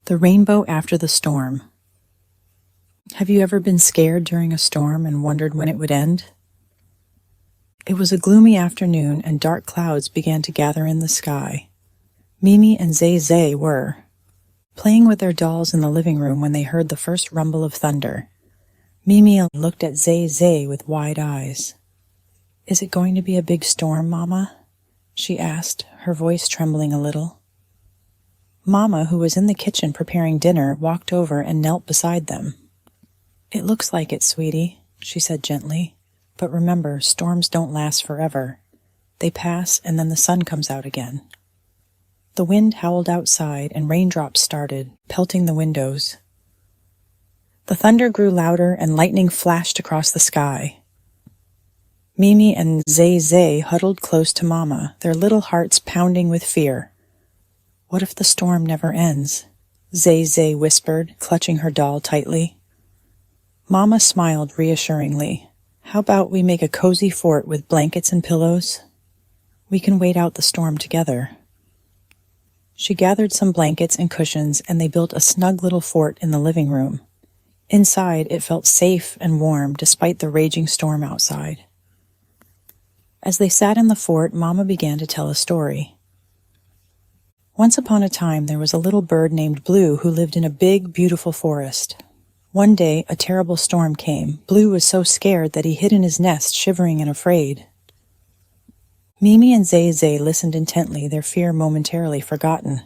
The rainbow after the storm. Have you ever been scared during a storm and wondered when it would end? It was a gloomy afternoon and dark clouds began to gather in the sky. Mimi and Zae Zae were playing with their dolls in the living room when they heard the first rumble of thunder. Mimi looked at Zae Zae with wide eyes. "Is it going to be a big storm, Mama?" she asked, her voice trembling a little. Mama, who was in the kitchen preparing dinner, walked over and knelt beside them. "It looks like it, sweetie," she said gently. "But remember, storms don't last forever. They pass and then the sun comes out again." The wind howled outside and raindrops started, pelting the windows. The thunder grew louder and lightning flashed across the sky. Mimi and Zae Zae huddled close to Mama, their little hearts pounding with fear. "What if the storm never ends?" Zae Zae whispered, clutching her doll tightly. Mama smiled reassuringly. "How about we make a cozy fort with blankets and pillows? We can wait out the storm together." She gathered some blankets and cushions, and they built a snug little fort in the living room. Inside, it felt safe and warm despite the raging storm outside. As they sat in the fort, Mama began to tell a story. Once upon a time, there was a little bird named Blue who lived in a big, beautiful forest. One day, a terrible storm came. Blue was so scared that he hid in his nest, shivering and afraid. Mimi and Zae Zae listened intently, their fear momentarily forgotten.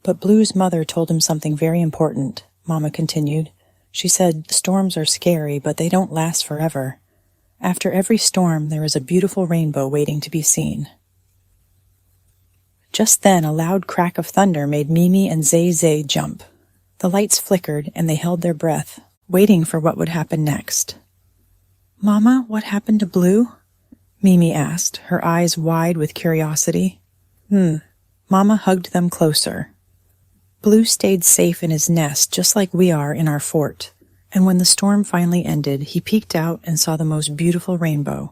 But Blue's mother told him something very important, Mama continued. She said, "Storms are scary, but they don't last forever. After every storm, there is a beautiful rainbow waiting to be seen." Just then, a loud crack of thunder made Mimi and Zae Zae jump. The lights flickered, and they held their breath, waiting for what would happen next. "Mama, what happened to Blue?" Mimi asked, her eyes wide with curiosity. Mama hugged them closer. "Blue stayed safe in his nest, just like we are in our fort. And when the storm finally ended, he peeked out and saw the most beautiful rainbow,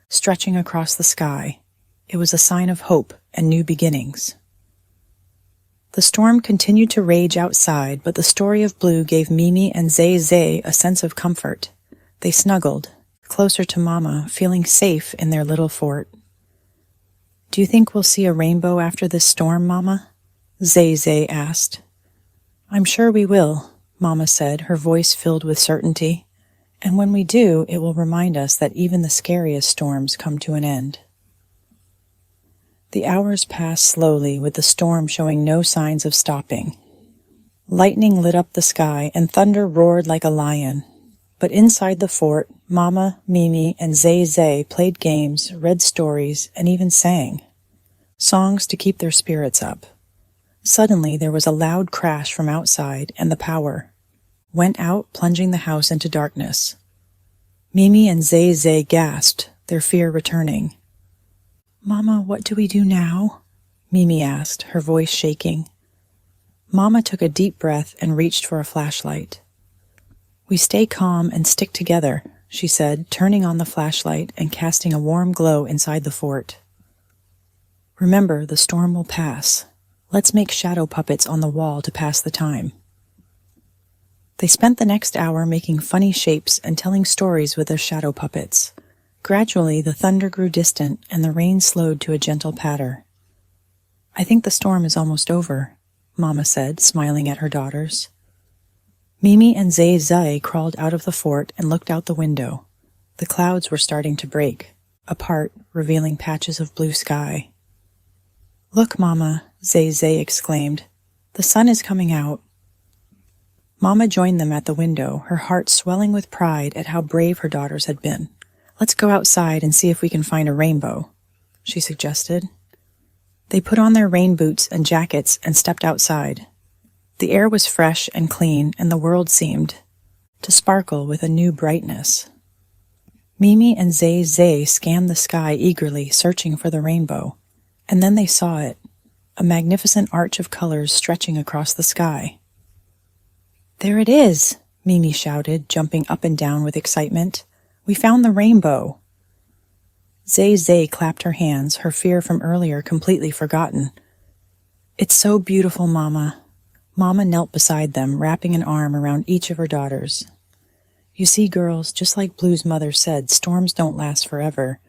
stretching across the sky. It was a sign of hope and new beginnings." The storm continued to rage outside, but the story of Blue gave Mimi and Zae Zae a sense of comfort. They snuggled, closer to Mama, feeling safe in their little fort. "Do you think we'll see a rainbow after this storm, Mama?" Zae Zae asked. "I'm sure we will," Mama said, her voice filled with certainty. "And when we do, it will remind us that even the scariest storms come to an end." The hours passed slowly, with the storm showing no signs of stopping. Lightning lit up the sky, and thunder roared like a lion. But inside the fort, Mama, Mimi, and Zae Zae played games, read stories, and even sang. Songs to keep their spirits up. Suddenly, there was a loud crash from outside, and the power went out, plunging the house into darkness. Mimi and Zae Zae gasped, their fear returning. "Mama, what do we do now?" Mimi asked, her voice shaking. Mama took a deep breath and reached for a flashlight. "We stay calm and stick together," she said, turning on the flashlight and casting a warm glow inside the fort. "Remember, the storm will pass. Let's make shadow puppets on the wall to pass the time." They spent the next hour making funny shapes and telling stories with their shadow puppets. Gradually, the thunder grew distant, and the rain slowed to a gentle patter. "I think the storm is almost over," Mama said, smiling at her daughters. Mimi and Zae Zae crawled out of the fort and looked out the window. The clouds were starting to break, apart, revealing patches of blue sky. "Look, Mama," Zae Zae exclaimed. "The sun is coming out." Mama joined them at the window, her heart swelling with pride at how brave her daughters had been. "Let's go outside and see if we can find a rainbow," she suggested. They put on their rain boots and jackets and stepped outside. The air was fresh and clean, and the world seemed to sparkle with a new brightness. Mimi and Zae Zae scanned the sky eagerly, searching for the rainbow. And then they saw it, a magnificent arch of colors stretching across the sky. "There it is!" Mimi shouted, jumping up and down with excitement. "We found the rainbow!" Zae Zae clapped her hands, her fear from earlier completely forgotten. "It's so beautiful, Mama. Mama knelt beside them, wrapping an arm around each of her daughters. You see, girls, just like Blue's mother said, storms don't last forever.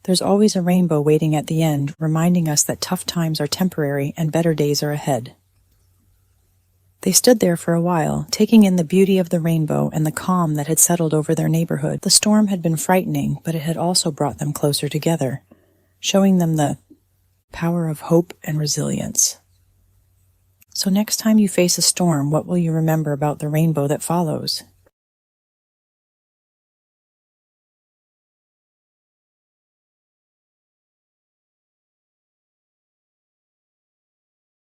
There's always a rainbow waiting at the end, reminding us that tough times are temporary and better days are ahead. They stood there for a while, taking in the beauty of the rainbow and the calm that had settled over their neighborhood. The storm had been frightening, but it had also brought them closer together, showing them the power of hope and resilience. So next time you face a storm, what will you remember about the rainbow that follows?